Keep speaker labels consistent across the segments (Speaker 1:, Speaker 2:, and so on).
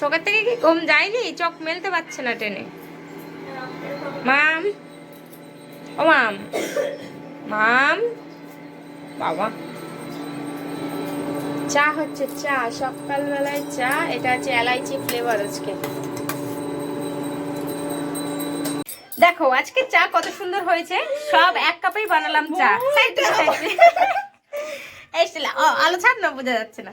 Speaker 1: চোখের থেকে কি ঘুম যায়নি? চোখ মেলতে পারছে না টেনে। মাম, ও মাম, মাম, বাবা চা হচ্ছে, চা সকালবেলায় চা। এটা হচ্ছে এলাইচি ফ্লেভার আজকে। দেখো আজকে চা কত সুন্দর হয়েছে, সব এক কাপেই বানালাম চা। আলো ছাড় না, বোঝা যাচ্ছে না।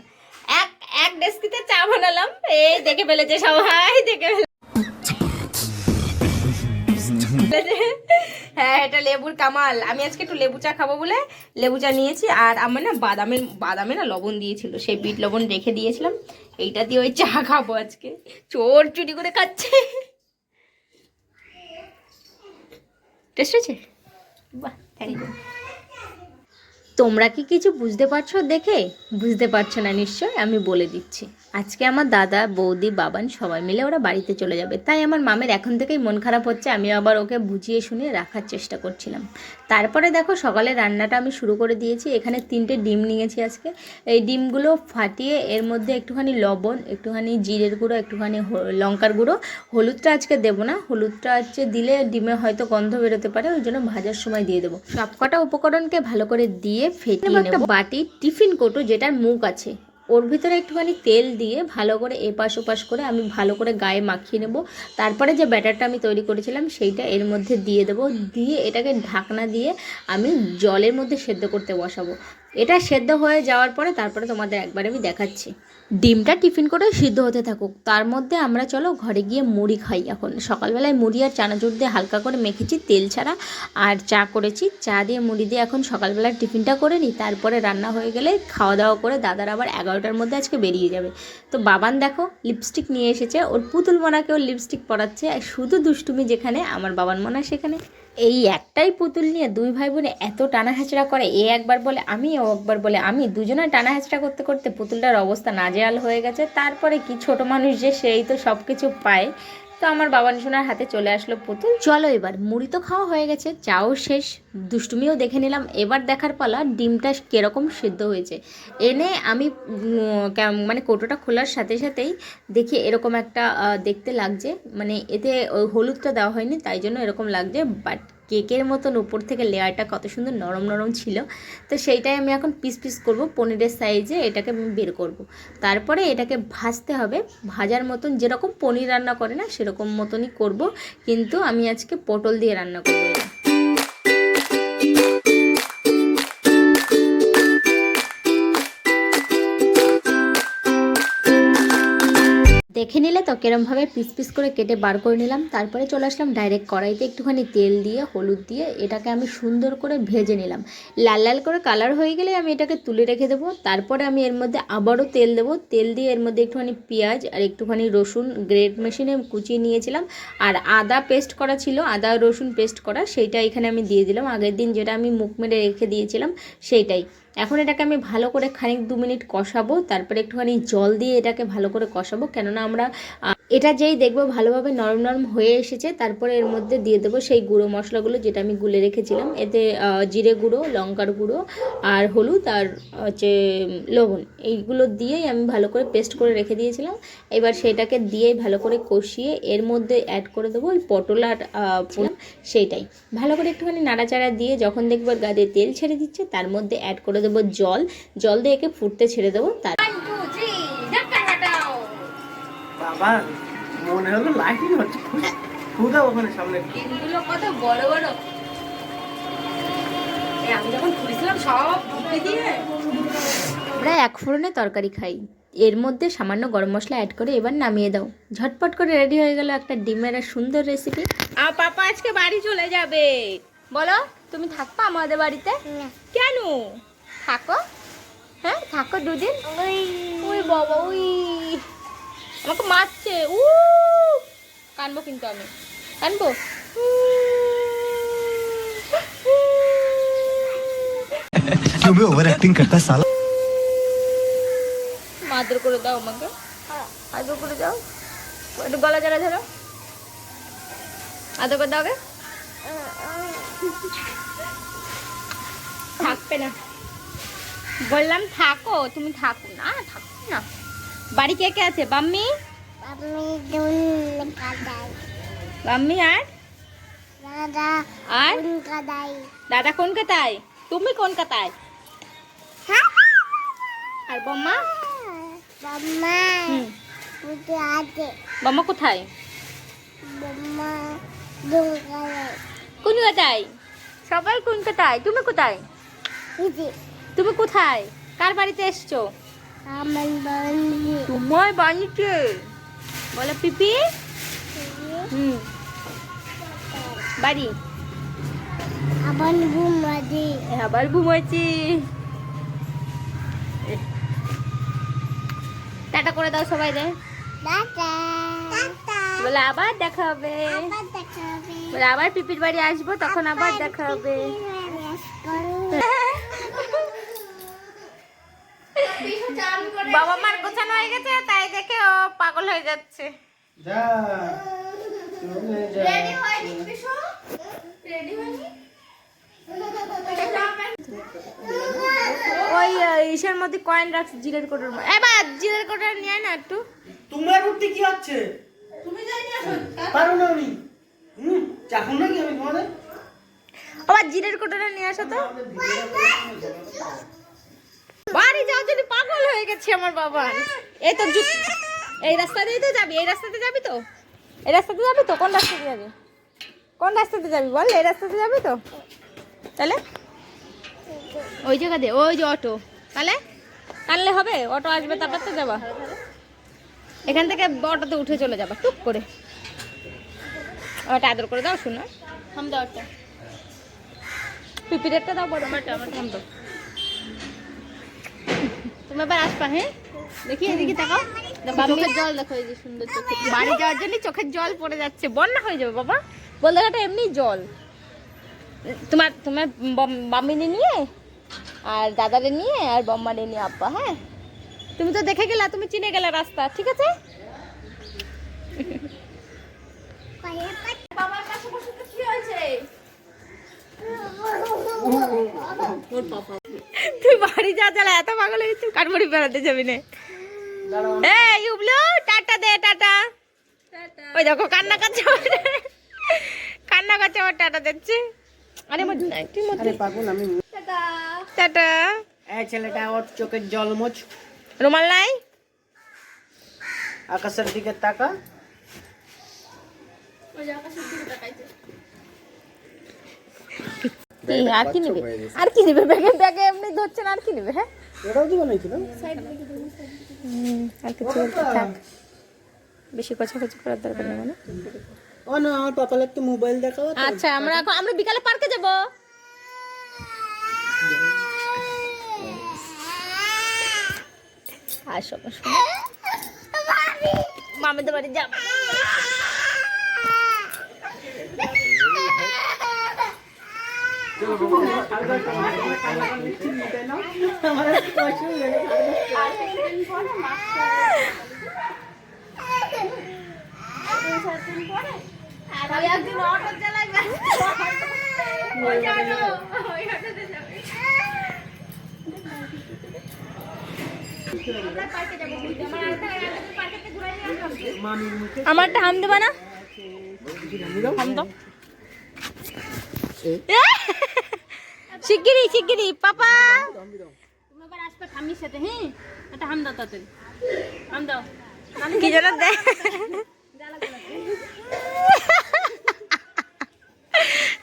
Speaker 1: এক এক ডেস্কিতে চা বানালাম, এই দেখে ফেলেছে সবাই, দেখে ফেলে। হ্যাঁ এটা লেবুর কামাল। আমি আজকে একটু লেবু চা খাবো বলে লেবু চা নিয়েছি। আর আমার না বাদামে না লবণ দিয়েছিল, সেই বিট লবণ রেখে দিয়েছিলাম, এইটা দিয়ে ওই চা খাবো আজকে। চোর চুরি করে খাচ্ছে। টেস্ট হয়েছে? বাহ, থ্যাংক ইউ। তোমরা কি কিছু বুঝতে পারছো? দেখে বুঝতে পারছো না নিশ্চয়, আমি বলে দিচ্ছি। আজকে আমার দাদা, বৌদি, বাবান সবাই মিলে ওরা বাড়িতে চলে যাবে, তাই আমার মামের এখন থেকেই মন খারাপ হচ্ছে। আমি আবার ওকে বুঝিয়ে শুনিয়ে রাখার চেষ্টা করছিলাম। তারপরে দেখো সকালে রান্নাটা আমি শুরু করে দিয়েছি। এখানে 3টে ডিম নিয়েছি আজকে। এই ডিমগুলো ফাটিয়ে এর মধ্যে একটুখানি লবণ, একটুখানি জিরের গুঁড়ো, একটুখানি লঙ্কার গুঁড়ো, হলুদটা আজকে দেবো না, হলুদটা হচ্ছে দিলে ডিমে হয়তো গন্ধ বেরোতে পারে, ওই জন্য ভাজার সময় দিয়ে দেবো। সবকটা উপকরণকে ভালো করে দিয়ে ফেটিয়ে নেব। একটা বাটি টিফিন কৌটো যেটার মুখ আছে, ওর ভিতরে একটুখানি তেল দিয়ে ভালো করে এপাশ ওপাশ করে আমি ভালো করে গায়ে মাখিয়ে নেব। তারপরে যে ব্যাটারটা আমি তৈরি করেছিলাম সেইটা এর মধ্যে দিয়ে দেবো, দিয়ে এটাকে ঢাকনা দিয়ে আমি জলের মধ্যে সেদ্ধ করতে বসাবো। এটা সেদ্ধ হয়ে যাওয়ার পরে তারপরে তোমাদের একবার আমি দেখাচ্ছি। ডিমটা টিফিন করে সিদ্ধ হতে থাকুক, তার মধ্যে আমরা চলো ঘরে গিয়ে মুড়ি খাই। এখন সকালবেলায় মুড়ি আর চানাচুর দিয়ে হালকা করে মেখেছি তেল ছাড়া, আর চা করেছি। চা দিয়ে মুড়ি দিয়ে এখন সকালবেলার টিফিনটা করে নিই, তারপরে রান্না হয়ে গেলে খাওয়া দাওয়া করে দাদার আবার 11টার মধ্যে আজকে বেরিয়ে যাবে। তো বাবান দেখো লিপস্টিক নিয়ে এসেছে, ওর পুতুল মনাকেও লিপস্টিক পরাচ্ছে। শুধু দুষ্টুমি যেখানে, আমার বাবান মনা সেখানে। এই একটাই পুতুল নিয়ে দুই ভাই বোনে এত টানা হেঁচড়া করে, এ একবার বলে আমি, ও একবার বলে আমি, দুজনে টানা হেঁচড়া করতে করতে পুতুলটার অবস্থা নাজেহাল হয়ে গেছে। তারপরে কি ছোট মানুষ যে, সেই তো সব কিছু পায়। তো আমার বাবান সোনার হাতে চলে আসলো পুতুল। চলো এবার মুড়ি তো খাওয়া হয়ে গেছে, চাও শেষ, দুষ্টুমিও দেখে নিলাম। এবার দেখার পালা ডিমটা কীরকম সিদ্ধ হয়েছে। এনে আমি মানে কৌটোটা খোলার সাথে সাথেই দেখি এরকম একটা দেখতে লাগছে, মানে এতে ওই হলুদটা দেওয়া হয়নি তাই জন্য এরকম লাগছে। বাট কেকের মতন উপর থেকে লেয়ারটা কত সুন্দর নরম নরম ছিল। তো সেইটাই আমি এখন পিস পিস করব, পনিরের সাইজে এটাকে আমি বের করব। তারপরে এটাকে ভাজতে হবে, ভাজার মতন যেরকম পনির রান্না করে না সেরকম মতনই করব, কিন্তু আমি আজকে পটল দিয়ে রান্না করবো এটা। দেখে নিলে তো কিরমভাবে পিস পিস করে কেটে বার করে নিলাম। তারপরে চলে আসলাম ডাইরেক্ট কড়াইতে, একটুখানি তেল দিয়ে হলুদ দিয়ে এটাকে আমি সুন্দর করে ভেজে নিলাম। লাল লাল করে কালার হয়ে গেলে আমি এটাকে তুলে রেখে দেবো। তারপরে আমি এর মধ্যে আবারও তেল দেবো, তেল দিয়ে এর মধ্যে একটুখানি পেঁয়াজ আর একটুখানি রসুন গ্রেট মেশিনে কুচিয়ে নিয়েছিলাম, আর আদা পেস্ট করা ছিল, আদা রসুন পেস্ট করা, সেইটা এখানে আমি দিয়ে দিলাম। আগের দিন যেটা আমি মুখ মেরে রেখে দিয়েছিলাম সেইটাই। এখন এটাকে আমি ভালো করে খানিক 2 মিনিট কষাবো, তারপরে একটুখানি জল দিয়ে এটাকে ভালো করে কষাবো, কেননা আমরা এটা যেই দেখবো ভালোভাবে নরম নরম হয়ে এসেছে তারপরে এর মধ্যে দিয়ে দেবো সেই গুঁড়ো মশলাগুলো যেটা আমি গুলে রেখেছিলাম। এতে জিরে গুঁড়ো, লঙ্কার গুঁড়ো আর হলুদ আর হচ্ছে লবণ, এইগুলো দিয়েই আমি ভালো করে পেস্ট করে রেখে দিয়েছিলাম। এবার সেটাকে দিয়েই ভালো করে কষিয়ে এর মধ্যে অ্যাড করে দেবো ওই পটল আর সেইটাই ভালো করে একটুখানি নাড়াচাড়া দিয়ে যখন দেখবো গায়ে তেল ছেড়ে দিচ্ছে তার মধ্যে অ্যাড করে দেবো জল, জল দিয়ে একে ফুটতে ছেড়ে দেবো। তার
Speaker 2: বাবা মনে হলো লাইটিং হচ্ছে, খুদা ওখানে সামনে
Speaker 1: এগুলো কত বড় বড়, আমি যখন খুঁজছিলাম সব ঢুকে দিয়ে। আমরা এক ফোড়নে তরকারি খাই, এর মধ্যে সামান্য গরম মশলা অ্যাড করে এবার নামিয়ে দাও। ঝটপট করে রেডি হয়ে গেল একটা ডিমের সুন্দর রেসিপি। আর পাপা আজকে বাড়ি চলে যাবে, বলো তুমি থাকবা আমাদের বাড়িতে? কেন থাকো? হ্যাঁ থাকো 2 দিন। ওই বাবা ওই আমাকে মারছে, কানবো কিন্তু আমি, কানবো।
Speaker 2: ওভার অ্যাক্টিং করতা সালা।
Speaker 1: আদর করে দাও আমাকে, আদর করে দাও, একটু গলা জড়া ধরো, আদর করে দাও। থাকবে না বললাম, থাকো তুমি, থাকো না, থাকো না। বাড়ি কে কে আছে? বাম্মি মাম্মি আর আর দাদা কোন কাতায়, তুমি কোন কাতায়, আর বম্মা? হুম, বম্মা কোথায়? কোন কাতায়? সবাই কোন কাতায়? তুমি কোথায়? তুমি কোথায়? কার বাড়িতে এসছো? তোমার বাড়িতে বলো পিপি। হুম, বাড়ি আবার ঘুমাচ্ছি। টাটা করে দাও সবাই রে, বলে আবার দেখা হবে, বলে আবার পিপির বাড়ি আসবো, তখন আবার দেখা হবে। বাবা মার গোছানো হয়ে গেছে, তাই দেখে ও পাগল হয়ে যাচ্ছে। ওই ইসের মধ্যে কয়েন রাখছি, জিরের কোটার মধ্যে। এবার জিরের কোটা নিয়ে আয় না একটু।
Speaker 2: তোমার উঠতে কি হচ্ছে? তুমি যাই নিয়ে আসো, পারো না আমি। চাকুন নাকি আমি তোমাদের?
Speaker 1: আবার জিরের কোটাটা নিয়ে আসো তো। বাড়ি যাওয়ার জন্য পাগল হয়ে গেছে আমার বাবা। এই তো এই রাস্তা দিয়ে তো যাবি, এই রাস্তাতে যাবি তো, এই রাস্তাতে যাবি তো, কোন রাস্তাতে যাবি, কোন রাস্তাতে যাবি বল, এই রাস্তাতে যাবি তো, তাহলে ওই জায়গা দে, ওই যে অটো, তাহলে টানলে হবে, অটো আসবে তারপর তো যাবা, এখান থেকে অটোতে উঠে চলে যাবা টুক করে। ওটা আদর করে দাও, শুনো থাম দাও, একটা পিপিরেটটা দাও, বড় আমার থাম দাও। তুমি এবার আসবা, হ্যাঁ দেখি এদিকে তাকাও, চোখের জল দেখো, এই যে সুন্দর চোখে, বাড়ি যাওয়ার জন্য চোখের জল পড়ে যাচ্ছে, বন্যা হয়ে যাবে বাবা, বলতে ঘাটে এমনি জল। তোমার তোমার মাম্মিনে নিয়ে আর দাদারে নিয়ে আর বম্মারে নিয়ে আব্বা, হ্যাঁ তুমি তো দেখে গেলা, তুমি চিনে গেলে রাস্তা, ঠিক আছে? বাবার কাছে বসে তো কি হয়েছে? তুই বাড়ি যা, চালা এত পাগল হয়ে গেছিস, কাঠমুড়ি বেড়াতে যাবি না? এই উবলু, টাটা দে, টাটা। ওই দেখো কান্না করছে, কান্না করছে, আমার টাটা দিচ্ছে। আরে
Speaker 2: পাগল আমি।
Speaker 1: টাটা।
Speaker 2: এই ছেলেটা ওর চোখের জল মোছ,
Speaker 1: রুমাল নাই?
Speaker 2: আকাশের দিকে তাকা।
Speaker 1: আর কি নেবে, আর কি নেবে, ব্যাগে ব্যাগে এমনি ধরছে না, আর কি নেবে? হ্যাঁ
Speaker 2: এটাও দিব নাকি না?
Speaker 1: আর কিছু বলতে থাক, বেশি কচাকচি করার দরকার নেই মানে।
Speaker 2: ও না, আমার পাপালে একটু মোবাইল দেখাও।
Speaker 1: আচ্ছা, আমরা বিকালে পার্কে যাব। আসো মামাদের বাড়ি যাব। আমারটা হাম দেবা না? হাম দাও শিগগিরি শিগগিরি পাপা। তুমি আবার আসবে ঠাম্মির সাথে, হ্যাঁ এটা হাম দাও, তাড়াতাড়ি হাম দাও। কি যেন দে,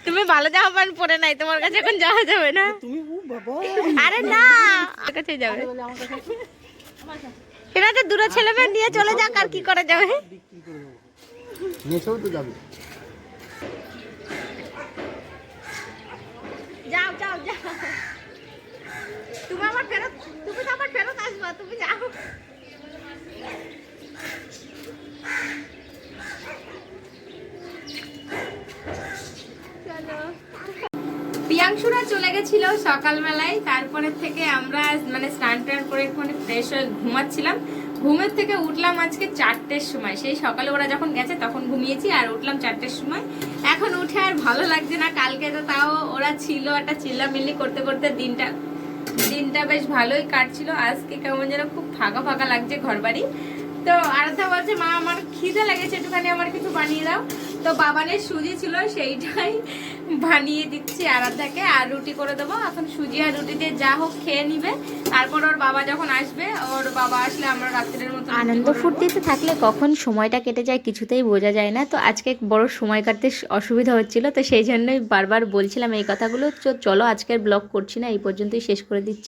Speaker 1: তুমি ভালো জামা প্যান্ট পরে নাই, তোমার কাছে এখন যাওয়া যাবে না।
Speaker 2: তুমি বাবা,
Speaker 1: আরে না, আমার কাছে যাবে। এরা তো দূরে ছেলে মেয়ে নিয়ে চলে যাক, আর কি করা যাবে।
Speaker 2: নেছেও তো যাবে।
Speaker 1: যাও যাও যাও, তুমি আমার ফেরত, তুমি তো আমার ফেরত আসবা, তুমি যাও। প্রিয়াংশুরা চলে গেছিল সকালবেলায়, তারপরে থেকে আমরা মানে স্নান টান করে একটু ফ্রেশ হয়ে ঘুমাচ্ছিলাম। ঘুমের থেকে উঠলাম আজকে 4টের সময়, সেই সকালে ওরা যখন গেছে তখন ঘুমিয়েছি, আর উঠলাম 4টের সময়। এখন উঠে আর ভালো লাগছে না, কালকে তো তাও ওরা ছিল, একটা চিল্লামিল্লি করতে করতে দিনটা বেশ ভালোই কাটছিল। আজকে কেমন যেন খুব ফাঁকা ফাঁকা লাগছে ঘর বাড়ি। তো আরাধ্যা বলছে মা আমার খিদে লেগেছে, একটুখানি আমার কিছু বানিয়ে দাও। তো বাবানের সুজি ছিল, সেইটাই বানিয়ে দিচ্ছি আরাধ্যাকে, আর রুটি করে দেবো। এখন সুজি আর রুটি দিয়ে যা হোক খেয়ে নিবে, তারপর ওর বাবা যখন আসবে, ওর বাবা আসলে আমরা রাত্রের মতো আনন্দ ফুর্তিতে থাকলে কখন সময়টা কেটে যায় কিছুতেই বোঝা যায় না। তো আজকে বড় সময় কাটতে অসুবিধা হচ্ছিল, তো সেই জন্যই বারবার বলছিলাম এই কথাগুলো। চলো আজকের ব্লগ করছি না, এই পর্যন্তই শেষ করে দিচ্ছি।